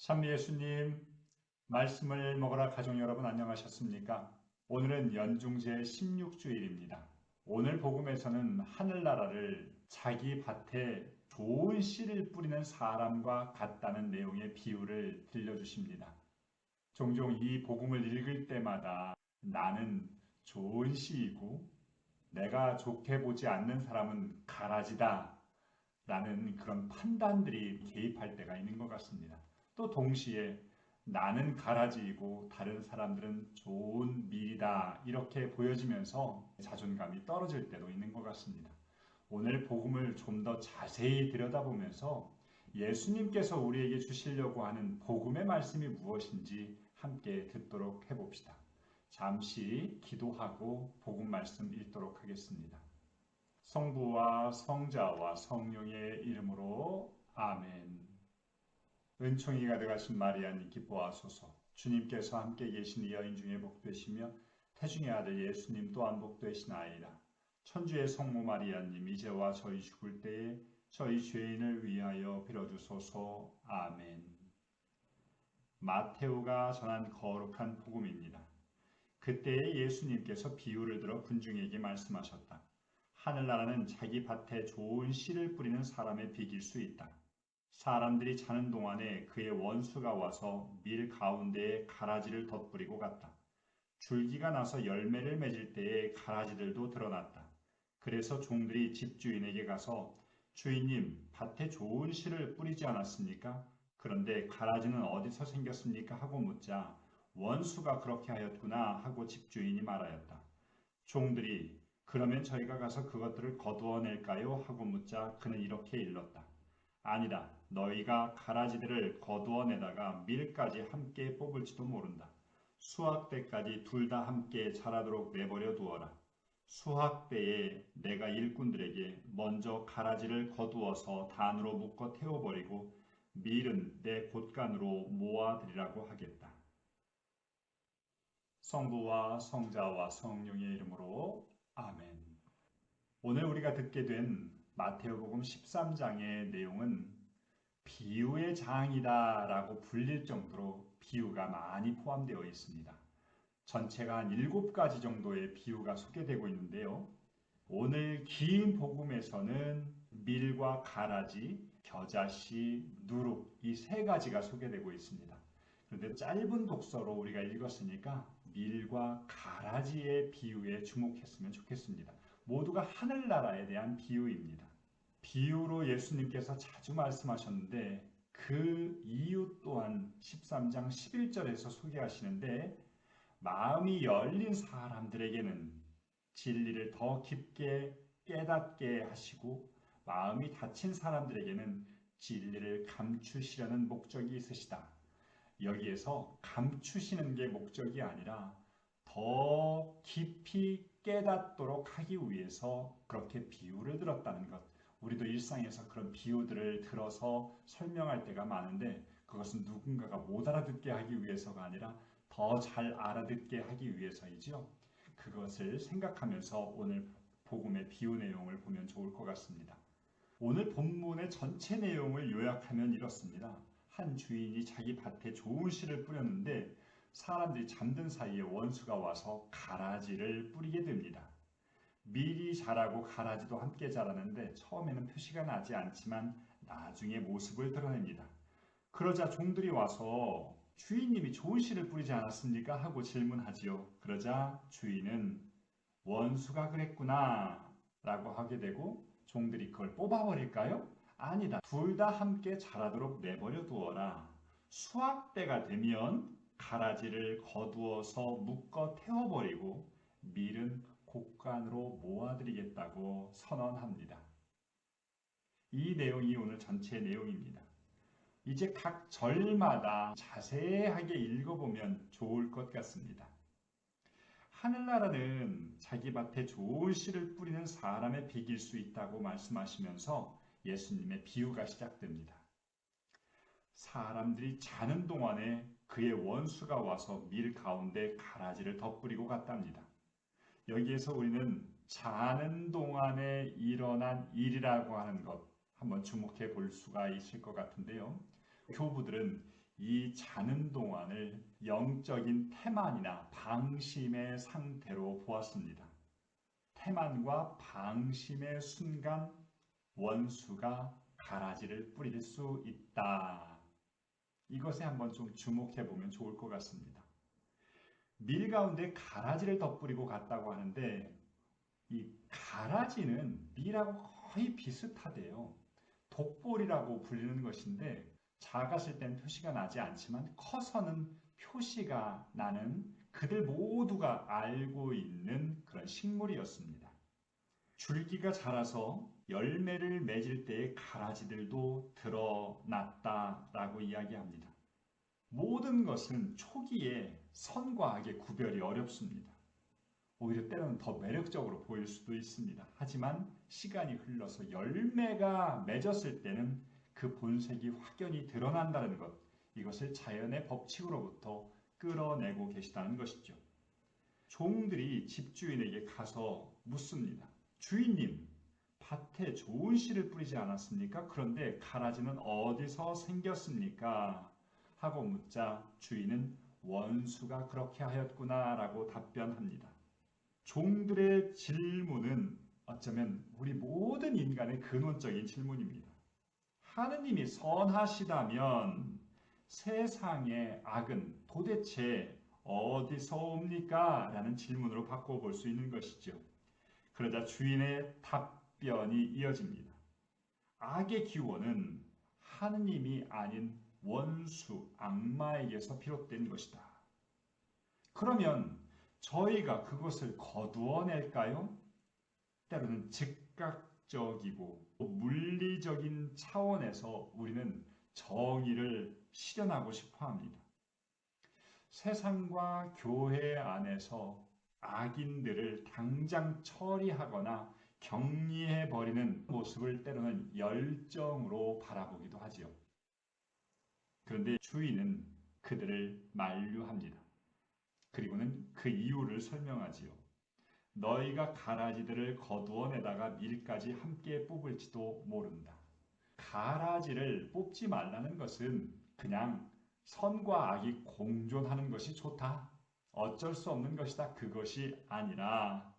찬미 예수님, 말씀을 먹으라 가족 여러분 안녕하셨습니까? 오늘은 연중제 16주일입니다. 오늘 복음에서는 하늘나라를 자기 밭에 좋은 씨를 뿌리는 사람과 같다는 내용의 비유를 들려주십니다. 종종 이 복음을 읽을 때마다 나는 좋은 씨이고 내가 좋게 보지 않는 사람은 가라지다 라는 그런 판단들이 개입할 때가 있는 것 같습니다. 또 동시에 나는 가라지이고 다른 사람들은 좋은 밀이다 이렇게 보여지면서 자존감이 떨어질 때도 있는 것 같습니다. 오늘 복음을 좀 더 자세히 들여다보면서 예수님께서 우리에게 주시려고 하는 복음의 말씀이 무엇인지 함께 듣도록 해봅시다. 잠시 기도하고 복음 말씀 읽도록 하겠습니다. 성부와 성자와 성령의 이름으로 아멘. 은총이 가득하신 마리아님 기뻐하소서. 주님께서 함께 계신 이 여인 중에 복되시며 태중의 아들 예수님 또한 복되시나이다. 천주의 성모 마리아님 이제와 저희 죽을 때에 저희 죄인을 위하여 빌어주소서. 아멘. 마테오가 전한 거룩한 복음입니다. 그때에 예수님께서 비유를 들어 군중에게 말씀하셨다. 하늘나라는 자기 밭에 좋은 씨를 뿌리는 사람의 비길 수 있다. 사람들이 자는 동안에 그의 원수가 와서 밀 가운데에 가라지를 덧뿌리고 갔다. 줄기가 나서 열매를 맺을 때에 가라지들도 드러났다. 그래서 종들이 집주인에게 가서 주인님, 밭에 좋은 씨를 뿌리지 않았습니까? 그런데 가라지는 어디서 생겼습니까? 하고 묻자 원수가 그렇게 하였구나 하고 집주인이 말하였다. 종들이 그러면 저희가 가서 그것들을 거두어낼까요? 하고 묻자 그는 이렇게 일렀다. 아니다. 너희가 가라지들을 거두어내다가 밀까지 함께 뽑을지도 모른다. 수확 때까지 둘 다 함께 자라도록 내버려 두어라. 수확 때에 내가 일꾼들에게 먼저 가라지를 거두어서 단으로 묶어 태워버리고 밀은 내 곳간으로 모아들이라고 하겠다. 성부와 성자와 성령의 이름으로 아멘. 오늘 우리가 듣게 된 마태복음 13장의 내용은 비유의 장이다 라고 불릴 정도로 비유가 많이 포함되어 있습니다. 전체가 한 7가지 정도의 비유가 소개되고 있는데요. 오늘 긴 복음에서는 밀과 가라지, 겨자씨, 누룩 이 3가지가 소개되고 있습니다. 그런데 짧은 독서로 우리가 읽었으니까 밀과 가라지의 비유에 주목했으면 좋겠습니다. 모두가 하늘나라에 대한 비유입니다. 비유로 예수님께서 자주 말씀하셨는데 그 이유 또한 13장 11절에서 소개하시는데 마음이 열린 사람들에게는 진리를 더 깊게 깨닫게 하시고 마음이 닫힌 사람들에게는 진리를 감추시려는 목적이 있으시다. 여기에서 감추시는 게 목적이 아니라 더 깊이 깨닫도록 하기 위해서 그렇게 비유를 들었다는 것. 우리도 일상에서 그런 비유들을 들어서 설명할 때가 많은데 그것은 누군가가 못 알아듣게 하기 위해서가 아니라 더 잘 알아듣게 하기 위해서이지요. 그것을 생각하면서 오늘 복음의 비유 내용을 보면 좋을 것 같습니다. 오늘 본문의 전체 내용을 요약하면 이렇습니다. 한 주인이 자기 밭에 좋은 씨를 뿌렸는데 사람들이 잠든 사이에 원수가 와서 가라지를 뿌리게 됩니다. 밀이 자라고 가라지도 함께 자라는데 처음에는 표시가 나지 않지만 나중에 모습을 드러냅니다. 그러자 종들이 와서 주인님이 좋은 씨를 뿌리지 않았습니까? 하고 질문하지요. 그러자 주인은 원수가 그랬구나 라고 하게 되고 종들이 그걸 뽑아버릴까요? 아니다. 둘 다 함께 자라도록 내버려 두어라. 수확 때가 되면 가라지를 거두어서 묶어 태워버리고 밀은 곡간으로 모아드리겠다고 선언합니다. 이 내용이 오늘 전체 내용입니다. 이제 각 절마다 자세하게 읽어보면 좋을 것 같습니다. 하늘나라는 자기 밭에 좋은 씨를 뿌리는 사람의 비길 수 있다고 말씀하시면서 예수님의 비유가 시작됩니다. 사람들이 자는 동안에 그의 원수가 와서 밀 가운데 가라지를 덧뿌리고 갔답니다. 여기에서 우리는 자는 동안에 일어난 일이라고 하는 것 한번 주목해 볼 수가 있을 것 같은데요. 교부들은 이 자는 동안을 영적인 태만이나 방심의 상태로 보았습니다. 태만과 방심의 순간 원수가 가라지를 뿌릴 수 있다. 이것에 한번 좀 주목해 보면 좋을 것 같습니다. 밀 가운데 가라지를 덧뿌리고 갔다고 하는데 이 가라지는 밀하고 거의 비슷하대요. 독볼이라고 불리는 것인데 작았을 땐 표시가 나지 않지만 커서는 표시가 나는 그들 모두가 알고 있는 그런 식물이었습니다. 줄기가 자라서 열매를 맺을 때의 가라지들도 드러났다라고 이야기합니다. 모든 것은 초기에 선과 악의 구별이 어렵습니다. 오히려 때로는 더 매력적으로 보일 수도 있습니다. 하지만 시간이 흘러서 열매가 맺었을 때는 그 본색이 확연히 드러난다는 것, 이것을 자연의 법칙으로부터 끌어내고 계시다는 것이죠. 종들이 집주인에게 가서 묻습니다. 주인님, 밭에 좋은 씨를 뿌리지 않았습니까? 그런데 가라지는 어디서 생겼습니까? 하고 묻자 주인은 원수가 그렇게 하였구나 라고 답변합니다. 종들의 질문은 어쩌면 우리 모든 인간의 근원적인 질문입니다. 하느님이 선하시다면 세상의 악은 도대체 어디서 옵니까? 라는 질문으로 바꿔볼 수 있는 것이죠. 그러자 주인의 답변이 이어집니다. 악의 기원은 하느님이 아닌 원수, 악마에게서 비롯된 것이다. 그러면 저희가 그것을 거두어낼까요? 때로는 즉각적이고 물리적인 차원에서 우리는 정의를 실현하고 싶어 합니다. 세상과 교회 안에서 악인들을 당장 처리하거나 격리해버리는 모습을 때로는 열정으로 바라보기도 하지요. 그런데 주인은 그들을 만류합니다. 그리고는 그 이유를 설명하지요. 너희가 가라지들을 거두어내다가 밀까지 함께 뽑을지도 모른다. 가라지를 뽑지 말라는 것은 그냥 선과 악이 공존하는 것이 좋다. 어쩔 수 없는 것이다. 그것이 아니라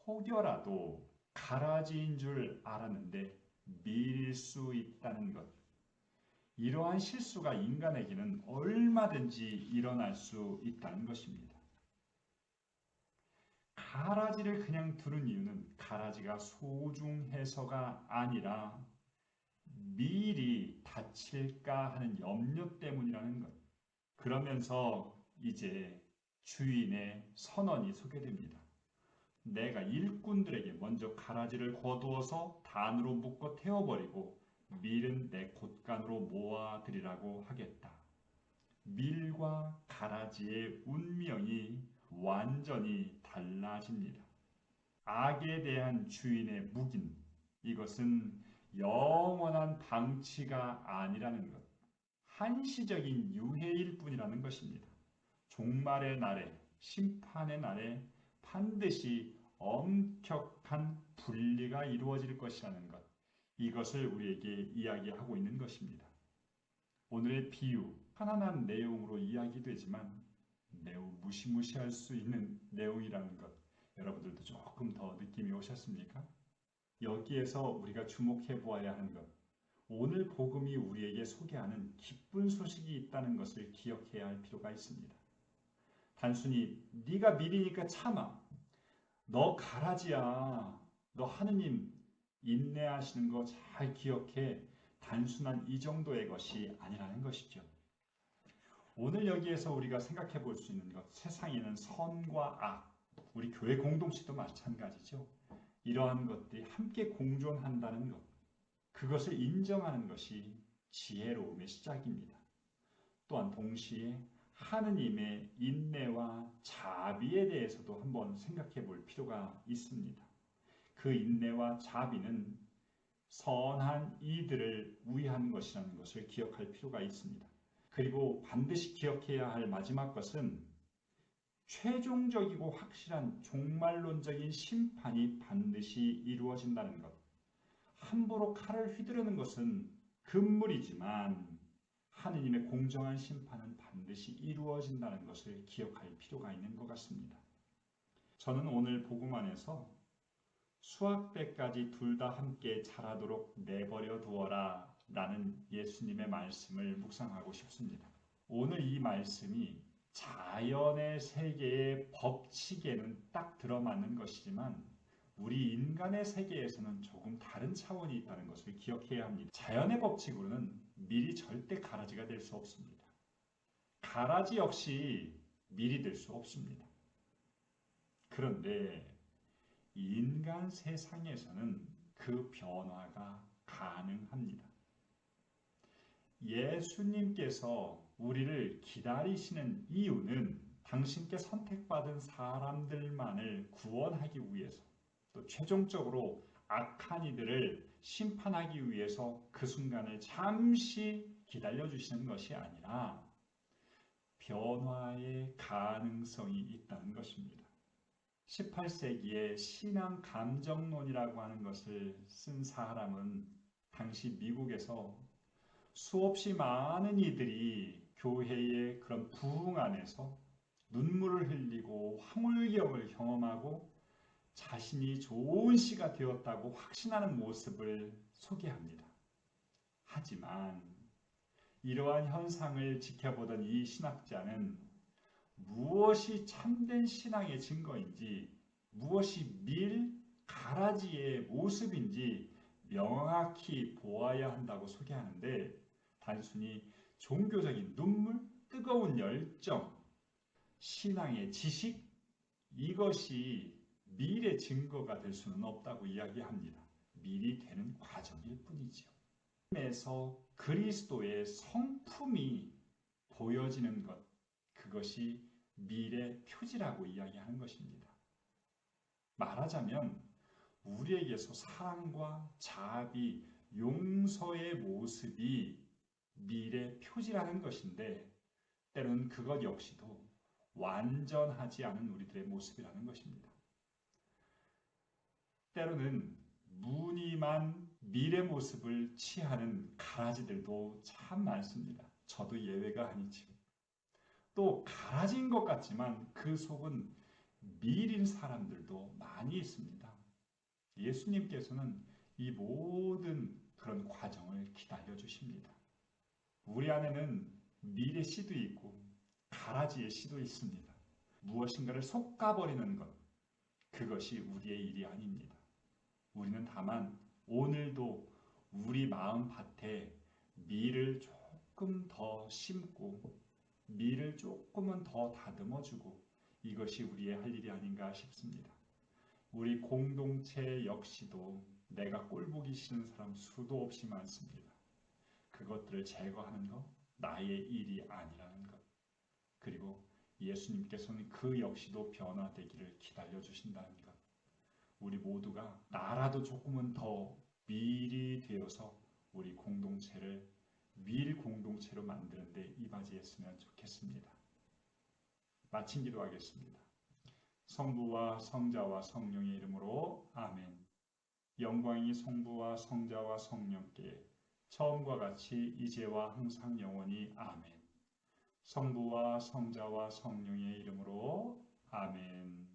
혹여라도 가라지인 줄 알았는데 밀일 수 있다는 것. 이러한 실수가 인간에게는 얼마든지 일어날 수 있다는 것입니다. 가라지를 그냥 두는 이유는 가라지가 소중해서가 아니라 밀이 다칠까 하는 염려 때문이라는 것. 그러면서 이제 주인의 선언이 소개됩니다. 내가 일꾼들에게 먼저 가라지를 거두어서 단으로 묶어 태워버리고 밀은 내 곳간으로 모아드리라고 하겠다. 밀과 가라지의 운명이 완전히 달라집니다. 악에 대한 주인의 묵인, 이것은 영원한 방치가 아니라는 것, 한시적인 유해일 뿐이라는 것입니다. 종말의 날에, 심판의 날에 반드시 엄격한 분리가 이루어질 것이라는 것, 이것을 우리에게 이야기하고 있는 것입니다. 오늘의 비유, 편안한 내용으로 이야기되지만 매우 무시무시할 수 있는 내용이라는 것, 여러분들도 조금 더 느낌이 오셨습니까? 여기에서 우리가 주목해 보아야 하는 것, 오늘 복음이 우리에게 소개하는 기쁜 소식이 있다는 것을 기억해야 할 필요가 있습니다. 단순히 네가 밀이니까 참아, 너 가라지야, 너 하느님 인내하시는 거 잘 기억해, 단순한 이 정도의 것이 아니라는 것이죠. 오늘 여기에서 우리가 생각해 볼 수 있는 것, 세상에는 선과 악, 우리 교회 공동체도 마찬가지죠. 이러한 것들이 함께 공존한다는 것, 그것을 인정하는 것이 지혜로움의 시작입니다. 또한 동시에 하느님의 인내와 자비에 대해서도 한번 생각해 볼 필요가 있습니다. 그 인내와 자비는 선한 이들을 위한 것이라는 것을 기억할 필요가 있습니다. 그리고 반드시 기억해야 할 마지막 것은 최종적이고 확실한 종말론적인 심판이 반드시 이루어진다는 것. 함부로 칼을 휘두르는 것은 금물이지만 하느님의 공정한 심판은 반드시 이루어진다는 것을 기억할 필요가 있는 것 같습니다. 저는 오늘 복음 안에서 수확배까지 둘 다 함께 자라도록 내버려 두어라 라는 예수님의 말씀을 묵상하고 싶습니다. 오늘 이 말씀이 자연의 세계의 법칙에는 딱 들어맞는 것이지만 우리 인간의 세계에서는 조금 다른 차원이 있다는 것을 기억해야 합니다. 자연의 법칙으로는 밀이 절대 가라지가 될 수 없습니다. 가라지 역시 밀이 될 수 없습니다. 그런데 인간 세상에서는 그 변화가 가능합니다. 예수님께서 우리를 기다리시는 이유는 당신께 선택받은 사람들만을 구원하기 위해서, 또 최종적으로 악한 이들을 심판하기 위해서 그 순간을 잠시 기다려주시는 것이 아니라 변화의 가능성이 있다는 것입니다. 18세기에 신앙 감정론이라고 하는 것을 쓴 사람은 당시 미국에서 수없이 많은 이들이 교회의 그런 부흥 안에서 눈물을 흘리고 황홀경을 경험하고 자신이 좋은 시가 되었다고 확신하는 모습을 소개합니다. 하지만 이러한 현상을 지켜보던 이 신학자는 무엇이 참된 신앙의 증거인지, 무엇이 밀, 가라지의 모습인지 명확히 보아야 한다고 소개하는데, 단순히 종교적인 눈물, 뜨거운 열정, 신앙의 지식, 이것이 밀의 증거가 될 수는 없다고 이야기합니다. 밀이 되는 과정일 뿐이지요. 에서 그리스도의 성품이 보여지는 것, 그것이 밀의 표지라고 이야기하는 것입니다. 말하자면 우리에게서 사랑과 자비, 용서의 모습이 밀의 표지라는 것인데, 때로는 그것 역시도 완전하지 않은 우리들의 모습이라는 것입니다. 때로는 무늬만 밀의 모습을 취하는 가라지들도 참 많습니다. 저도 예외가 아니지요. 또 가라지인 것 같지만 그 속은 밀인 사람들도 많이 있습니다. 예수님께서는 이 모든 그런 과정을 기다려 주십니다. 우리 안에는 밀의 씨도 있고 가라지의 씨도 있습니다. 무엇인가를 솎아버리는 것, 그것이 우리의 일이 아닙니다. 우리는 다만 오늘도 우리 마음 밭에 밀을 조금 더 심고 밀을 조금은 더 다듬어주고, 이것이 우리의 할 일이 아닌가 싶습니다. 우리 공동체 역시도 내가 꼴보기 싫은 사람 수도 없이 많습니다. 그것들을 제거하는 것, 나의 일이 아니라는 것. 그리고 예수님께서는 그 역시도 변화되기를 기다려주신다는 것. 우리 모두가 나라도 조금은 더 밀이 되어서 우리 공동체를 밀 공동체로 만드는 데 이바지했으면 좋겠습니다. 마친 기도하겠습니다. 성부와 성자와 성령의 이름으로 아멘. 영광이 성부와 성자와 성령께 처음과 같이 이제와 항상 영원히 아멘. 성부와 성자와 성령의 이름으로 아멘.